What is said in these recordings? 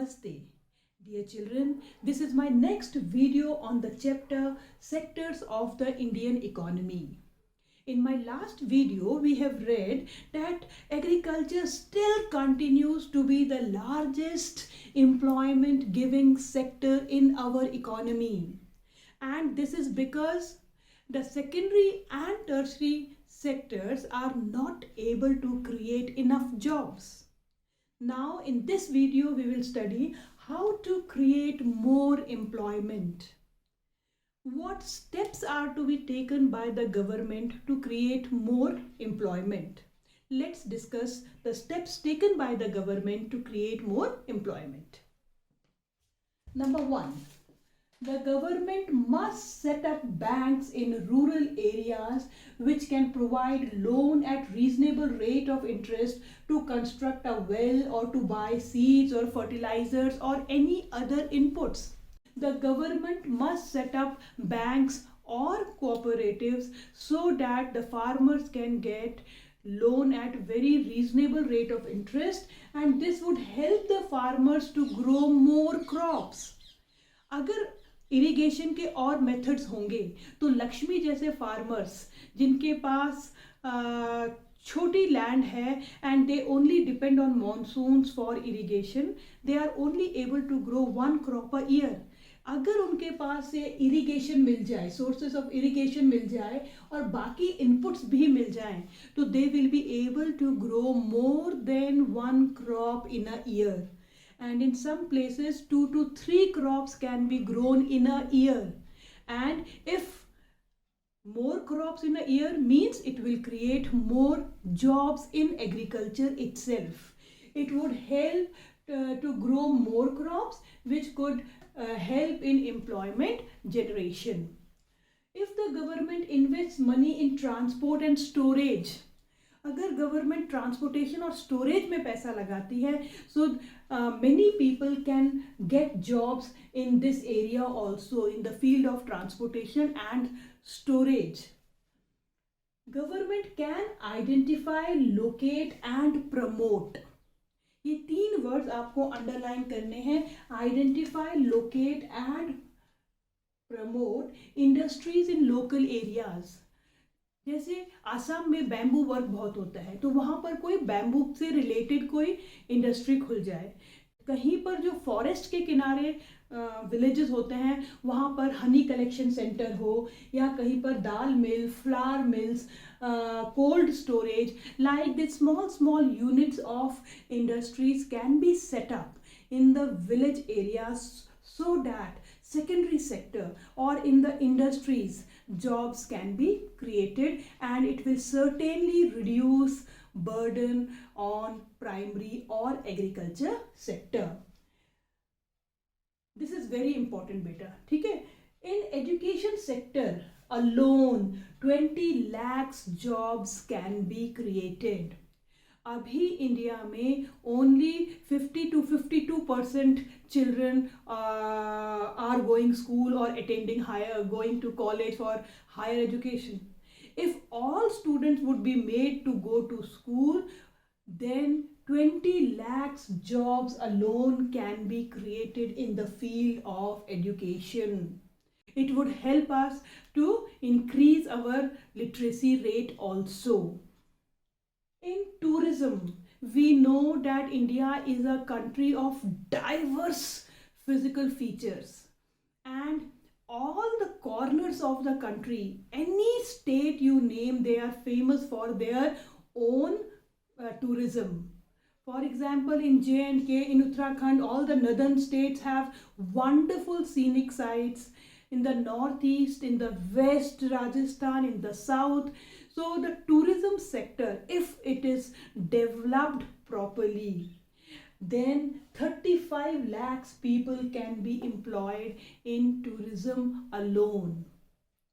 Namaste. Dear children, this is my next video on the chapter Sectors of the Indian Economy. In my last video, we have read that agriculture still continues to be the largest employment giving sector in our economy. And this is because the secondary and tertiary sectors are not able to create enough jobs. Now in this video we will study how to create more employment. What steps are to be taken by the government to create more employment? Let's discuss the steps taken by the government to create more employment. Number 1. The government must set up banks in rural areas which can provide loan at reasonable rate of interest to construct a well or to buy seeds or fertilizers or any other inputs. The government must set up banks or cooperatives so that the farmers can get loan at very reasonable rate of interest, and this would help the farmers to grow more crops. अगर irrigation के और methods होंगे तो लक्ष्मी जैसे farmers जिनके पास छोटी land है and they only depend on monsoons for irrigation, they are only able to grow one crop a year. अगर उनके पास से इरिगेशन मिल जाए, सोर्सेस ऑफ इरिगेशन मिल जाए और बाकी इनपुट्स भी मिल जाएं, तो they will be able to grow more than one crop in a year. And in some places 2 to 3 crops can be grown in a year. And if more crops in a year means it will create more jobs in agriculture itself. It would help to grow more crops which could help in employment generation. If the government invests money in transport and storage, अगर government transportation और storage में पैसा लगाती है, so many people can get jobs in this area also in the field of transportation and storage. Government can identify, locate and promote. ये 3 words आपको underline करने हैं. Identify, locate and promote industries in local areas. जैसे आसाम में bamboo work बहुत होता है, तो वहाँ पर कोई बैम्बू से रिलेटेड कोई इंडस्ट्री खुल जाए. कहीं पर जो फॉरेस्ट के किनारे विलेजेस होते हैं वहाँ पर हनी कलेक्शन सेंटर हो, या कहीं पर दाल mill, flour mills, cold storage, like the small units of industries can be set up in the village areas so that secondary sector or in the industries jobs can be created, and it will certainly reduce burden on primary or agriculture sector. This is very important beta. ठीक है. In education sector alone 20 lakhs jobs can be created. अभी India में only 50 to 52% children are going school or attending going to college for higher education. If all students would be made to go to school, then 20 lakhs jobs alone can be created in the field of education. It would help us to increase our literacy rate also. In tourism, we know that India is a country of diverse physical features, and all the corners of the country, any state you name, they are famous for their own tourism. For example, in J&K, in Uttarakhand, all the northern states have wonderful scenic sites. In the northeast, in the west, Rajasthan, in the south. So the tourism sector, if it is developed properly, then 35 lakhs people can be employed in tourism alone.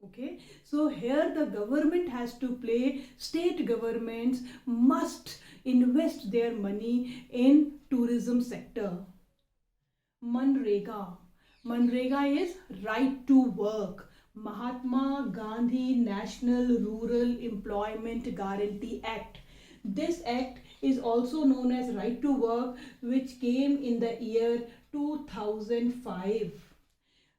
Okay, so here the government has to play, state governments must invest their money in tourism sector. Manrega is right to work. Mahatma Gandhi National Rural Employment Guarantee Act. This act is also known as Right to Work, which came in the year 2005.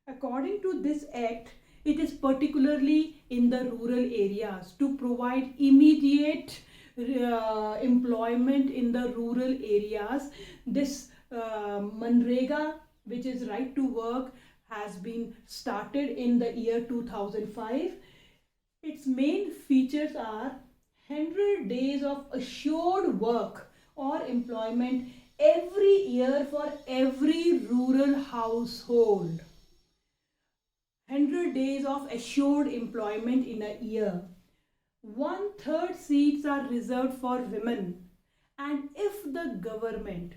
According to this act, it is particularly in the rural areas to provide immediate employment in the rural areas. This Manrega, which is right to work, has been started in the year 2005. Its main features are 100 days of assured work or employment every year for every rural household. 100 days of assured employment in a year. 1/3 seats are reserved for women, and if the government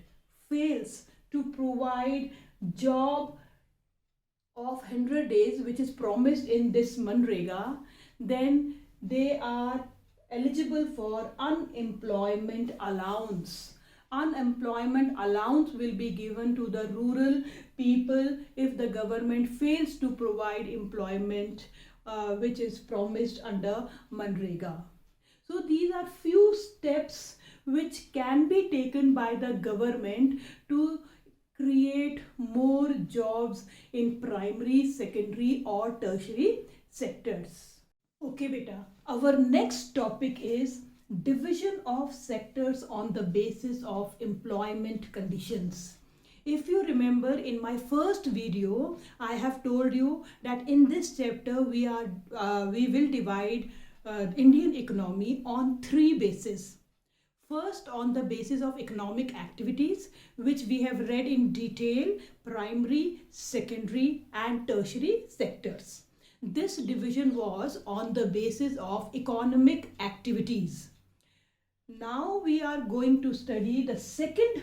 fails to provide job of 100 days which is promised in this Manrega, then they are eligible for unemployment allowance. Unemployment allowance will be given to the rural people if the government fails to provide employment which is promised under Manrega. So these are few steps which can be taken by the government to create more jobs in primary, secondary or tertiary sectors. Okay beta, our next topic is division of sectors on the basis of employment conditions. If you remember, in my first video I have told you that in this chapter we will divide Indian economy on 3 bases. First, on the basis of economic activities, which we have read in detail, primary, secondary and tertiary sectors. This division was on the basis of economic activities. Now we are going to study the second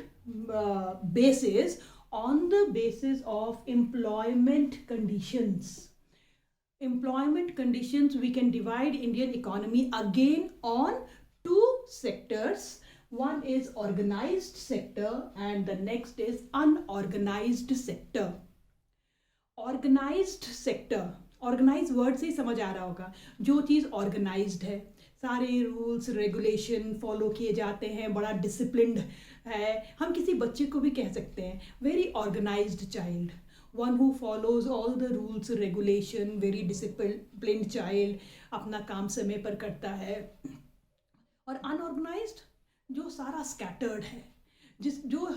basis on the basis of employment conditions. Employment conditions, we can divide Indian economy again on 2 sectors. One is organized sector and the next is unorganized sector. Organized sector, organize word से ही समझ आ रहा होगा, जो चीज़ organised है, सारे rules regulation follow किए जाते हैं, बड़ा डिसिप्लिन्ड है. हम किसी बच्चे को भी कह सकते हैं very organized child, one who follows all the rules regulation, very disciplined child, अपना काम समय पर करता है. और अनऑर्गेनाइज्ड जो सारा स्कैटर्ड है, जो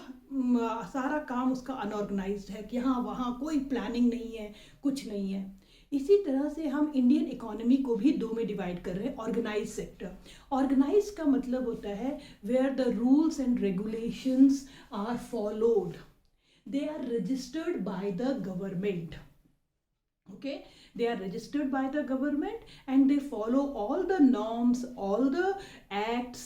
सारा काम उसका अनऑर्गेनाइज्ड है, कि हाँ वहाँ कोई प्लानिंग नहीं है, कुछ नहीं है. इसी तरह से हम इंडियन इकोनॉमी को भी 2 में डिवाइड कर रहे हैं. ऑर्गेनाइज सेक्टर, ऑर्गेनाइज का मतलब होता है where the rules and regulations are followed, they are registered by the government. Okay, they are registered by the government and they follow all the norms, all the acts,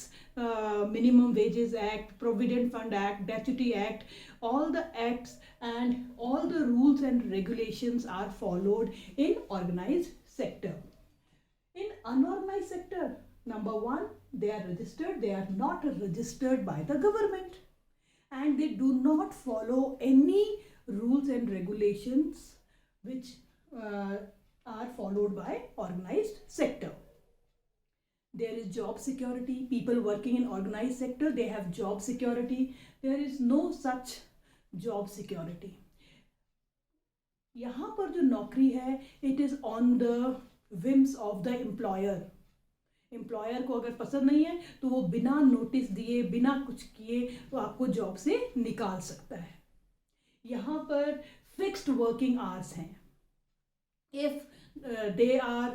minimum wages act, provident fund act, gratuity act, all the acts and all the rules and regulations are followed in organized sector. In unorganized sector, number 1, they are registered, they are not registered by the government and they do not follow any rules and regulations which are followed by organized sector. There is job security. People working in organized sector, they have job security. There is no such job security. यहाँ पर जो नौकरी है, it is on the whims of the employer. Employer को अगर पसंद नहीं है तो वो बिना नोटिस दिए, बिना कुछ किए, तो आपको जॉब से निकाल सकता है. यहाँ पर फिक्स्ड वर्किंग आवर्स हैं. If they are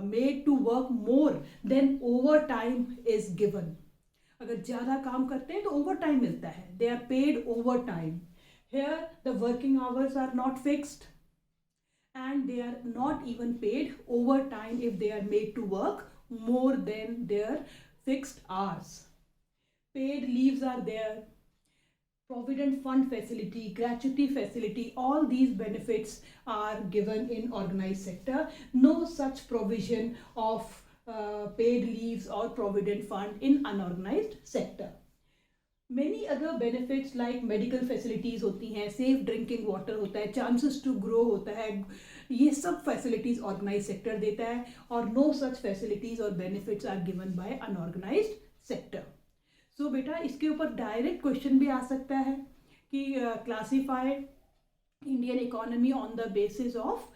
made to work more, then overtime is given. अगर ज़्यादा काम करते हैं तो overtime मिलता है. They are paid overtime. Here the working hours are not fixed and they are not even paid overtime if they are made to work more than their fixed hours. Paid leaves are there. Provident fund facility, gratuity facility, all these benefits are given in organized sector. No such provision of paid leaves or provident fund in unorganized sector. Many other benefits like medical facilities होती हैं, safe drinking water होता है, chances to grow होता है, ये सब facilities organized sector देता है और no such facilities or benefits are given by unorganized sector. सो बेटा इसके ऊपर डायरेक्ट क्वेश्चन भी आ सकता है कि classify Indian economy on the basis of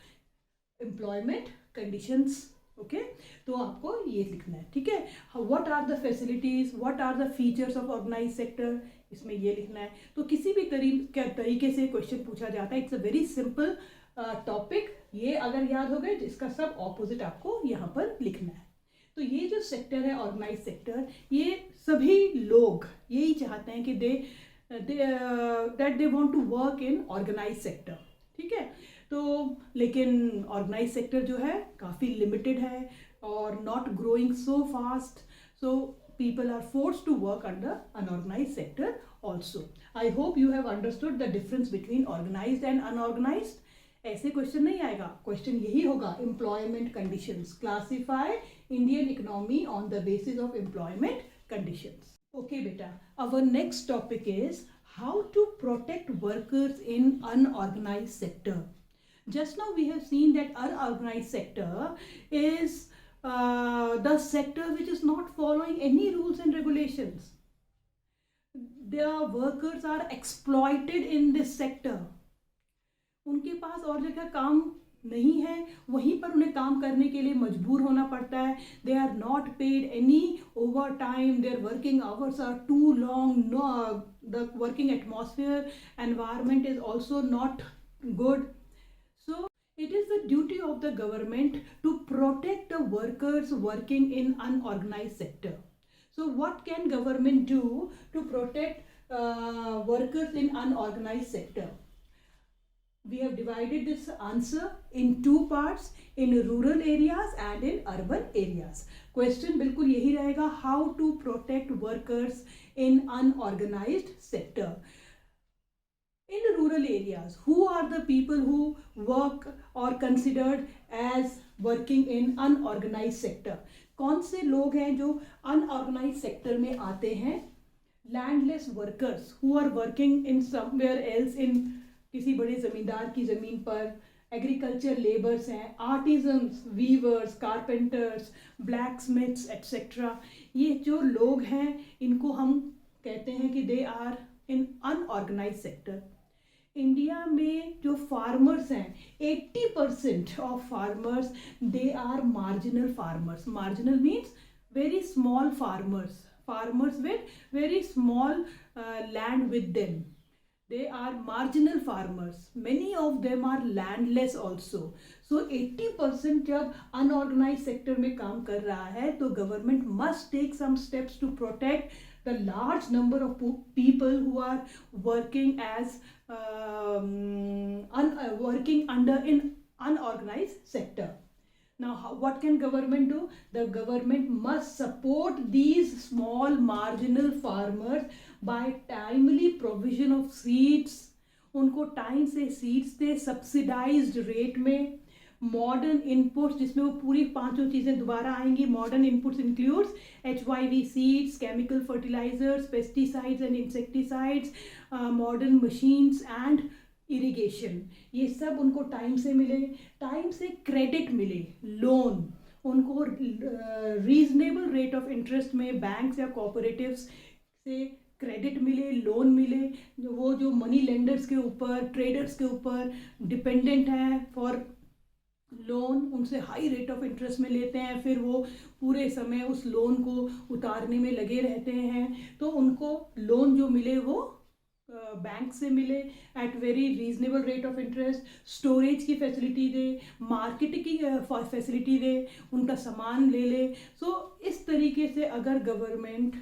employment conditions. Okay, तो आपको ये लिखना है, ठीक है। What are the facilities, what are the features of organize sector, इसमें ये लिखना है। तो किसी भी तरीके से क्वेश्चन पूछा जाता है, it's a very simple topic. ये अगर याद हो गए तो इसका सब ऑपोजिट आपको यहाँ पर लिखना है। तो ये जो सेक्टर है ऑर्गेनाइज सेक्टर, ये सभी लोग यही चाहते हैं कि they want to work in organize sector, ठीक है। तो लेकिन ऑर्गेनाइज सेक्टर जो है काफ़ी लिमिटेड है और not growing so fast, so people are forced to work under unorganized sector also. I hope you have understood the difference between organized and unorganized. ऐसे क्वेश्चन नहीं आएगा, क्वेश्चन यही होगा, employment conditions, classify Indian economy on the basis of employment conditions. Okay बेटा, our next topic is how to protect workers in unorganized sector. Just now we have seen that unorganized sector is the sector which is not following any rules and regulations. Their workers are exploited in this sector. उनके पास और जगह काम नहीं है, वहीं पर उन्हें काम करने के लिए मजबूर होना पड़ता है। They are not paid any overtime. Their working hours are too long. No, the working atmosphere, environment is also not good. So it is the duty of the government to protect the workers working in unorganized sector. So what can government do to protect workers in unorganized sector? We have divided this answer in two parts, in rural areas and in urban areas. Question बिल्कुल यही रहेगा, how to protect workers in unorganized sector. In rural areas, who are the people who work or considered as working in unorganized sector? कौन से लोग हैं जो unorganized sector में आते हैं? Landless workers who are working in somewhere else, in किसी बड़े जमींदार की ज़मीन पर, एग्रीकल्चर लेबर्स हैं, artisans, weavers, carpenters, blacksmiths etcetera. ये जो लोग हैं इनको हम कहते हैं कि they are in unorganize sector. India में जो फार्मर्स हैं, 80% of farmers they are marginal farmers. Marginal means very small farmers, farmers with very small land with them, they are marginal farmers. Many of them are landless also. So 80% जब unorganized sector में काम कर रहा है तो government must take some steps to protect the large number of people who are working as working under in unorganized sector. Now what can government do? The government must support these small marginal farmers by timely provision of seeds. उनको time से seeds दे subsidized rate में। Modern inputs, जिसमें वो पूरी पांचों चीज़ें दोबारा आएंगी। Modern inputs includes HYV seeds, chemical fertilizers, pesticides and insecticides, modern machines and irrigation. ये सब उनको टाइम से मिले, टाइम से क्रेडिट मिले, लोन उनको रीजनेबल रेट ऑफ इंटरेस्ट में बैंक्स या कोऑपरेटिव्स से क्रेडिट मिले, लोन मिले। वो जो मनी लेंडर्स के ऊपर, ट्रेडर्स के ऊपर डिपेंडेंट हैं फॉर लोन, उनसे हाई रेट ऑफ इंटरेस्ट में लेते हैं, फिर वो पूरे समय उस लोन को उतारने में लगे रहते हैं। तो उनको लोन जो मिले वो बैंक से मिले at very reasonable rate of interest, storage की फैसिलिटी दे, मार्केट की फैसिलिटी दे, उनका सामान ले ले। सो इस तरीके से अगर गवर्नमेंट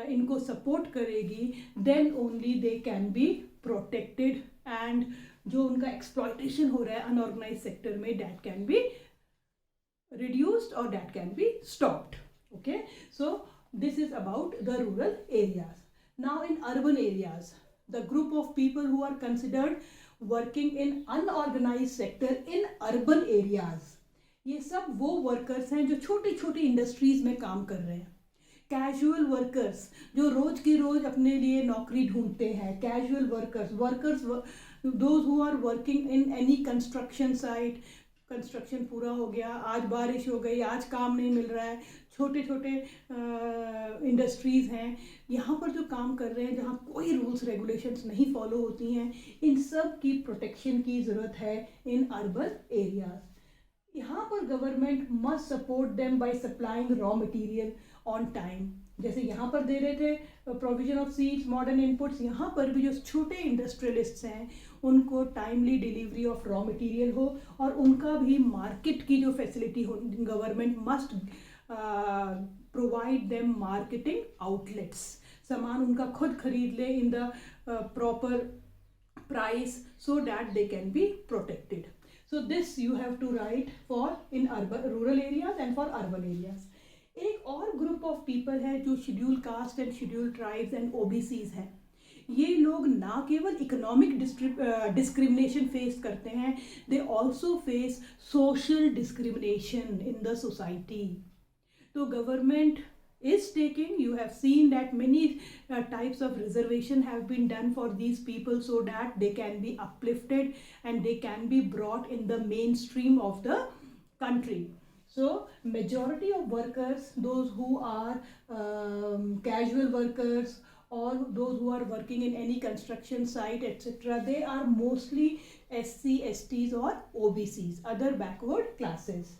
इनको सपोर्ट करेगी then only they can be protected, and जो उनका एक्सप्लॉयटेशन हो रहा है अनऑर्गेनाइज सेक्टर में, दैट कैन बी रिड्यूस्ड और that can be stopped. Okay, so this is about the rural areas. Now in urban areas, the group of people who are considered working in unorganized sector in urban areas, ये सब वो workers हैं जो छोटी छोटी industries में काम कर रहे हैं। कैजुअल वर्कर्स जो रोज की रोज अपने लिए नौकरी ढूंढते हैं, casual workers those who are working in any construction site. Construction पूरा हो गया, आज बारिश हो गई, आज काम नहीं मिल रहा है, छोटे छोटे इंडस्ट्रीज़ हैं, यहाँ पर जो काम कर रहे हैं, जहाँ कोई रूल्स रेगुलेशंस नहीं फॉलो होती हैं, इन सब की प्रोटेक्शन की ज़रूरत है इन अर्बन एरियाज। यहाँ पर government must support them by supplying raw material on time. जैसे यहाँ पर दे रहे थे provision of seeds, modern inputs, यहाँ पर भी जो छोटे इंडस्ट्रियलिस्ट्स हैं उनको timely delivery of raw material हो, और उनका भी मार्केट की जो फैसिलिटी हो, government must provide them marketing outlets. सामान उनका खुद खरीद ले in the proper price so that they can be protected. So this you have to write for in urban rural areas and for urban areas. एक और group of people है जो schedule caste and schedule tribes and OBCs हैं। ये लोग ना केवल economic discrimination face करते हैं, they also face social discrimination in the society. तो government is taking, you have seen that many types of reservation have been done for these people so that they can be uplifted and they can be brought in the mainstream of the country. So majority of workers, those who are casual workers or those who are working in any construction site etc., they are mostly SC, STs or OBCs, other backward classes.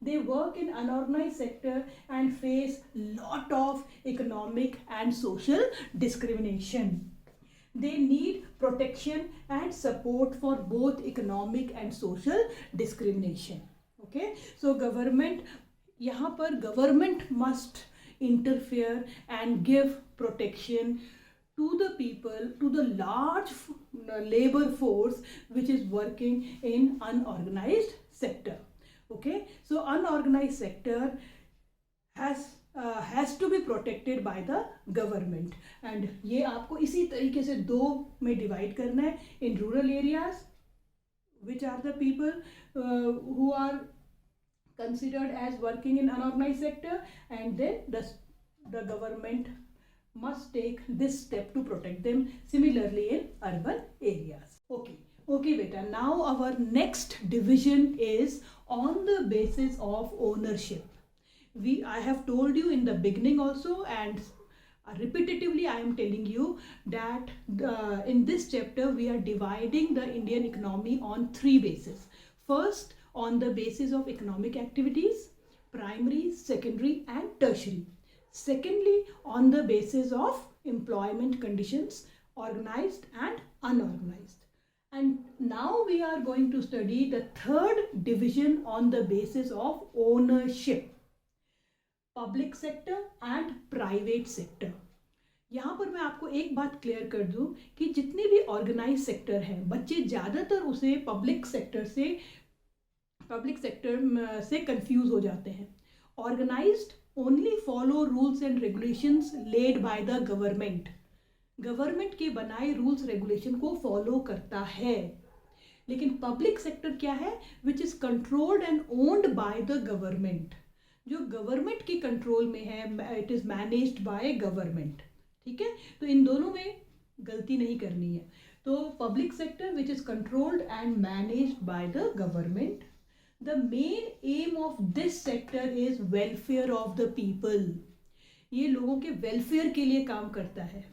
They work in unorganized sector and face lot of economic and social discrimination. They need protection and support for both economic and social discrimination. Okay, so government, यहाँ पर government must interfere and give protection to the people, to the large labor force which is working in unorganized sector. Okay, so unorganized sector has to be protected by the government, and ये आपको इसी तरीके से दो में divide करना है, in rural areas which are the people who are considered as working in unorganized sector, and then the government must take this step to protect them similarly in urban areas. Okay beta, now our next division is on the basis of ownership. I have told you in the beginning also, and repetitively I am telling you that in this chapter we are dividing the Indian economy on three bases. First, on the basis of economic activities, primary, secondary and tertiary. Secondly, on the basis of employment conditions, organized and unorganized. And now we are going to study the third division on the basis of ownership, public sector and private sector. यहाँ पर मैं आपको एक बात clear कर दूं कि जितने भी ऑर्गेनाइज सेक्टर हैं, बच्चे ज़्यादातर उसे पब्लिक सेक्टर से कंफ्यूज हो जाते हैं। Organized only follow rules and regulations laid by the government. Government के बनाए रूल्स रेगुलेशन को फॉलो करता है। लेकिन पब्लिक सेक्टर क्या है? विच is controlled and owned by the government. जो गवर्नमेंट के कंट्रोल में है, it is managed by government. ठीक है, तो इन दोनों में गलती नहीं करनी है। तो public sector which is controlled and managed by the government, the main M of this sector is welfare of the people. ये लोगों के वेलफेयर के लिए काम करता है।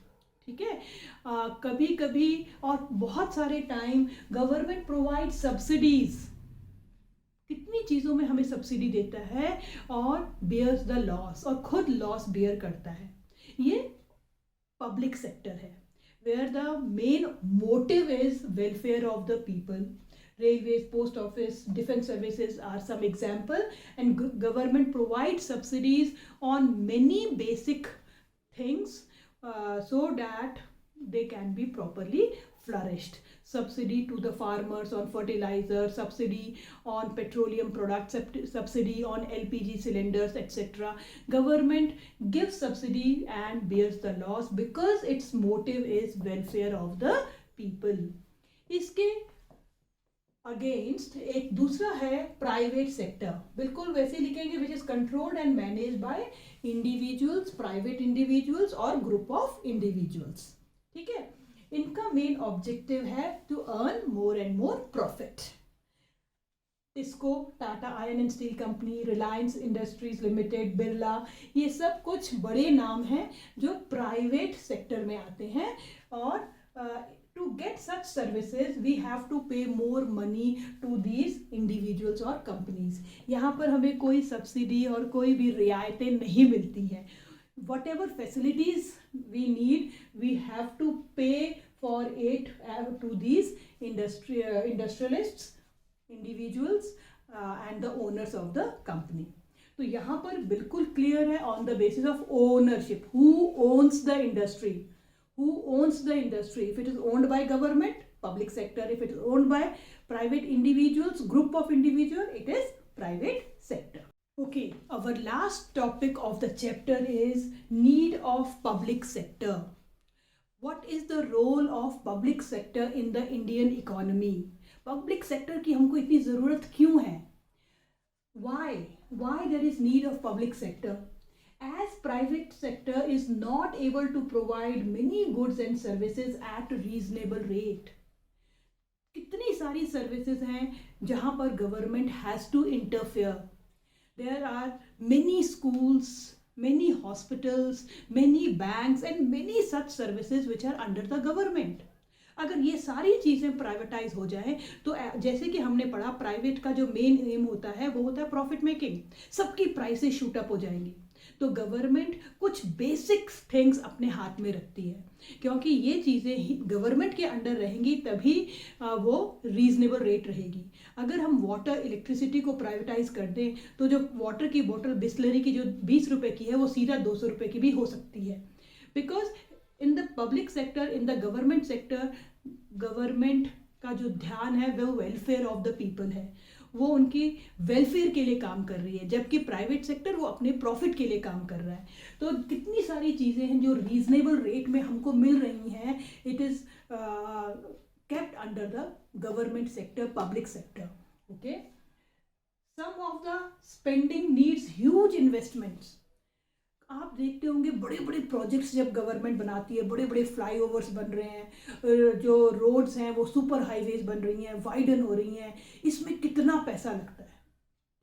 ठीक है, कभी कभी और बहुत सारे टाइम गवर्नमेंट प्रोवाइड सब्सिडीज, कितनी चीज़ों में हमें सब्सिडी देता है, और बेयर्स द लॉस, और खुद लॉस बेयर करता है। ये पब्लिक सेक्टर है, where the main motive is welfare of the people. Railways, post office, defense services are some example, and government provides subsidies on many basic things so that they can be properly flourished. Subsidy to the farmers on fertilizer, subsidy on petroleum products, subsidy on LPG cylinders, etc. Government gives subsidy and bears the loss because its motive is welfare of the people. इसके against एक दूसरा है private sector, बिल्कुल वैसे लिखेंगे, which is controlled and manage by individuals, private individuals और group of individuals. ठीक है, इनका मेन ऑब्जेक्टिव है to earn more and more profit. TISCO, Tata iron and steel company, Reliance industries limited, Birla, ये सब कुछ बड़े नाम हैं जो प्राइवेट सेक्टर में आते हैं। और to get such services we have to pay more money to these individuals और कंपनीज। यहाँ पर हमें कोई सब्सिडी और कोई भी रियायतें नहीं मिलती हैं। whatever facilities we need, we have to pay for it to these industrialists, individuals and the owners of the company. तो यहाँ पर बिल्कुल क्लियर है on the basis of ownership, who owns the industry, who owns the industry. If it is owned by government, public sector. If it is owned by private individuals, group of individual, it is private sector. Okay, our last topic of the chapter is need of public sector. What is the role of public sector in the Indian economy? Public sector की हमको इतनी ज़रूरत क्यों है? Why there is need of public sector? As private sector is not able to provide many goods and services at reasonable rate. कितनी सारी services हैं जहाँ पर government has to interfere. There are many schools, many hospitals, many banks and many such services which are under the government. अगर ये सारी चीज़ें privatise हो जाए तो जैसे कि हमने पढ़ा, प्राइवेट का जो मेन एम होता है वो होता है प्रॉफिट मेकिंग. सबकी प्राइसेस शूट अप हो जाएंगी. तो गवर्नमेंट कुछ बेसिक थिंग्स अपने हाथ में रखती है, क्योंकि ये चीज़ें गवर्नमेंट के अंडर रहेंगी तभी वो रीजनेबल रेट रहेगी. अगर हम वाटर इलेक्ट्रिसिटी को प्राइवेटाइज कर दें तो जो वाटर की बोतल बिस्लरी की जो 20 रुपए की है वो सीधा 200 रुपए की भी हो सकती है. Because in the public sector, in the government sector, government का जो ध्यान है वो वेलफेयर ऑफ द पीपल है, वो उनकी वेलफेयर के लिए काम कर रही है, जबकि प्राइवेट सेक्टर वो अपने प्रॉफिट के लिए काम कर रहा है. तो कितनी सारी चीज़ें हैं जो रीजनेबल रेट में हमको मिल रही हैं. It is kept under the government sector, public sector. Okay, some of the spending needs huge investments. आप देखते होंगे बड़े बड़े प्रोजेक्ट्स जब गवर्नमेंट बनाती है, बड़े बड़े फ्लाईओवर्स बन रहे हैं, जो रोड्स हैं वो सुपर हाईवेज बन रही हैं, वाइडन हो रही हैं, इसमें कितना पैसा लगता है.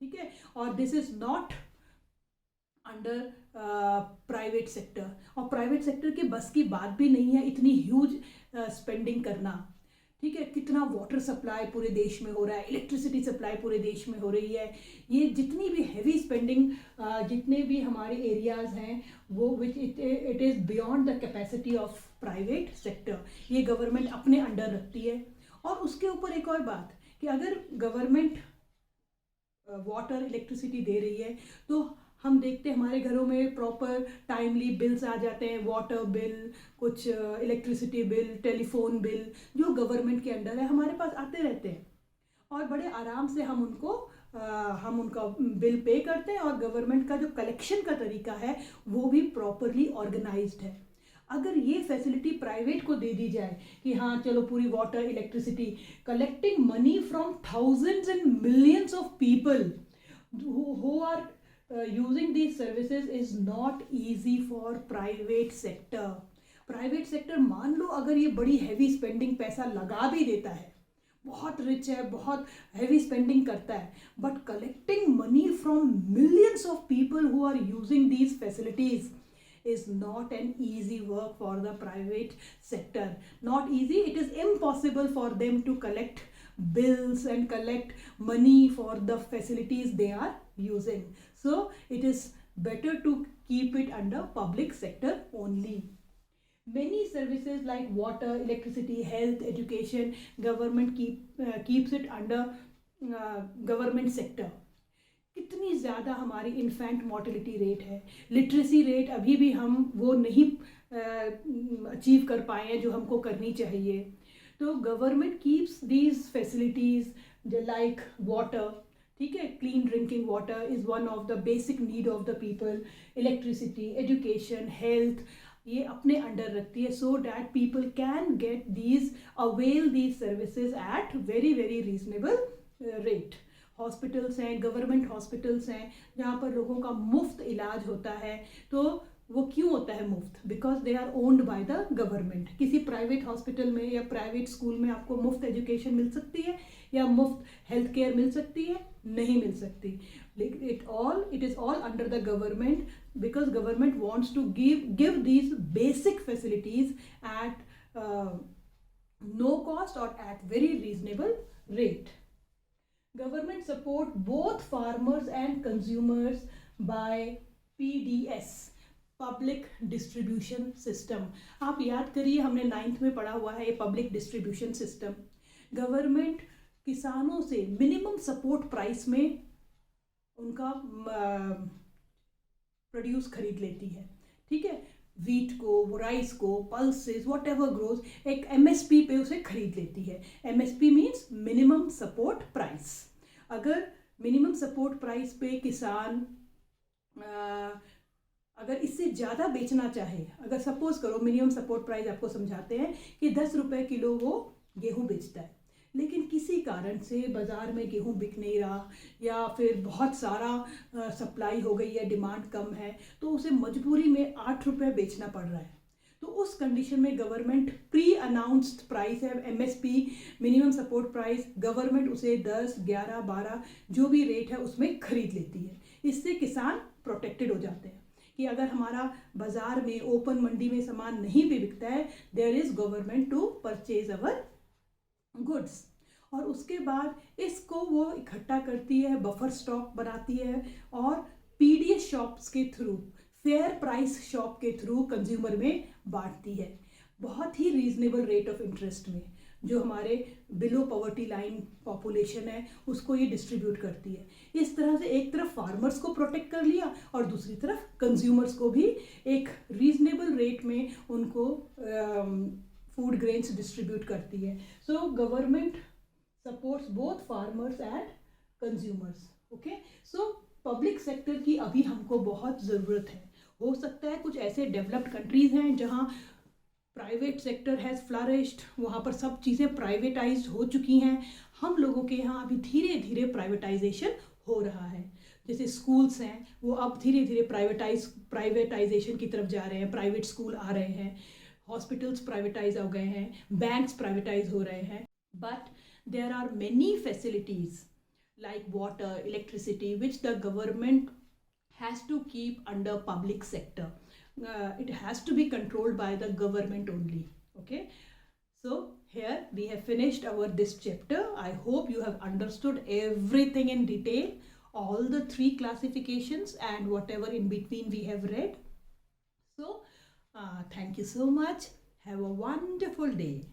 ठीक है, और this is not under private sector. और प्राइवेट सेक्टर के बस की बात भी नहीं है इतनी ह्यूज स्पेंडिंग करना. ठीक है, कितना वाटर सप्लाई पूरे देश में हो रहा है, इलेक्ट्रिसिटी सप्लाई पूरे देश में हो रही है. ये जितनी भी हैवी स्पेंडिंग, जितने भी हमारे एरियाज़ हैं वो which it is beyond the capacity of private sector, ये गवर्नमेंट अपने अंडर रखती है. और उसके ऊपर एक और बात कि अगर गवर्नमेंट वाटर इलेक्ट्रिसिटी दे रही है तो हम देखते हैं हमारे घरों में प्रॉपर टाइमली बिल्स आ जाते हैं, वाटर बिल, कुछ इलेक्ट्रिसिटी बिल, टेलीफोन बिल, जो गवर्नमेंट के अंडर है हमारे पास आते रहते हैं. और बड़े आराम से हम उनका बिल पे करते हैं. और गवर्नमेंट का जो कलेक्शन का तरीका है वो भी प्रॉपरली ऑर्गेनाइज्ड है. अगर ये फैसिलिटी प्राइवेट को दे दी जाए कि हाँ चलो पूरी water electricity, collecting money from thousands and millions of people who are using these services is not easy for private sector. Private sector मान लो अगर ये बड़ी हैवी स्पेंडिंग पैसा लगा भी देता है, बहुत रिच है, बहुत हैवी स्पेंडिंग करता है, but collecting money from millions of people who are using these facilities is not an easy work for the private sector. Not easy, it is impossible for them to collect bills and collect money for the facilities they are using. So it is better to keep it under public sector only. Many services like water, electricity, health, education, government keeps it under government sector. कितनी ज़्यादा हमारी infant mortality rate है, literacy rate अभी भी हम वो नहीं achieve कर पाए हैं जो हमको करनी चाहिए. तो government keeps these facilities like water. ठीक है, clean drinking water is one of the basic need of the people. Electricity, education, health, ये अपने अंडर रखती है so that people can get these avail these services at very very reasonable rate. Hospitals हैं, government hospitals हैं जहाँ पर लोगों का मुफ्त इलाज होता है. तो वो क्यों होता है मुफ्त? Because they are owned by the government. किसी प्राइवेट हॉस्पिटल में या प्राइवेट स्कूल में आपको मुफ्त एजुकेशन मिल सकती है या मुफ्त हेल्थ केयर मिल सकती है? नहीं मिल सकती। It is all under the government, because government wants to give these basic facilities at no cost और at very reasonable rate. Government support both farmers and consumers by PDS, public distribution system. आप याद करिए, हमने 9th में पढ़ा हुआ है ये पब्लिक डिस्ट्रीब्यूशन सिस्टम. गवर्नमेंट किसानों से मिनिमम सपोर्ट प्राइस में उनका प्रोड्यूस खरीद लेती है. ठीक है, वीट को, राइस को, पल्सेस, वॉट एवर ग्रोज, एक एमएसपी पे उसे खरीद लेती है. MSP means minimum support price. अगर मिनिमम सपोर्ट प्राइस पे किसान अगर इससे ज़्यादा बेचना चाहे, अगर सपोज करो मिनिमम सपोर्ट प्राइस आपको समझाते हैं कि 10 रुपये किलो वो गेहूँ बेचता है, लेकिन किसी कारण से बाज़ार में गेहूँ बिक नहीं रहा या फिर बहुत सारा सप्लाई हो गई है, डिमांड कम है, तो उसे मजबूरी में 8 रुपये बेचना पड़ रहा है. तो उस कंडीशन में गवर्नमेंट प्री अनाउंस्ड प्राइस है MSP, minimum support price, government उसे 10, 11, 12 जो भी रेट है उसमें खरीद लेती है. इससे किसान प्रोटेक्टेड हो जाते हैं कि अगर हमारा बाज़ार में ओपन मंडी में सामान नहीं भी बिकता है, there is government to purchase our goods. और उसके बाद इसको वो इकट्ठा करती है, बफर स्टॉक बनाती है और पीडीएस शॉप्स के थ्रू, फेयर प्राइस शॉप के थ्रू कंज्यूमर में बांटती है बहुत ही रीजनेबल रेट ऑफ इंटरेस्ट में. जो हमारे बिलो पॉवर्टी लाइन पॉपुलेशन है उसको ये डिस्ट्रीब्यूट करती है. इस तरह से एक तरफ फार्मर्स को प्रोटेक्ट कर लिया और दूसरी तरफ कंज्यूमर्स को भी एक रीजनेबल रेट में उनको फूड ग्रेन्स डिस्ट्रीब्यूट करती है. So government supports both farmers and consumers. Okay, so public sector की अभी हमको बहुत ज़रूरत है. हो सकता है कुछ ऐसे डेवलप्ड कंट्रीज़ हैं जहाँ प्राइवेट सेक्टर हैज़ फ्लरिश्ड, वहाँ पर सब चीज़ें प्राइवेटाइज्ड हो चुकी हैं. हम लोगों के यहाँ अभी धीरे धीरे प्राइवेटाइजेशन हो रहा है. जैसे स्कूल्स हैं वो अब धीरे धीरे प्राइवेटाइजेशन की तरफ जा रहे हैं, प्राइवेट स्कूल आ रहे हैं, हॉस्पिटल्स प्राइवेटाइज हो गए हैं, बैंक्स प्राइवेटाइज हो रहे हैं. But there are many facilities like water, electricity, which the government has to keep under public sector. It has to be controlled by the government only. Okay, so here we have finished our this chapter. I hope you have understood everything in detail, all the 3 classifications and whatever in between we have read. So thank you so much. Have a wonderful day.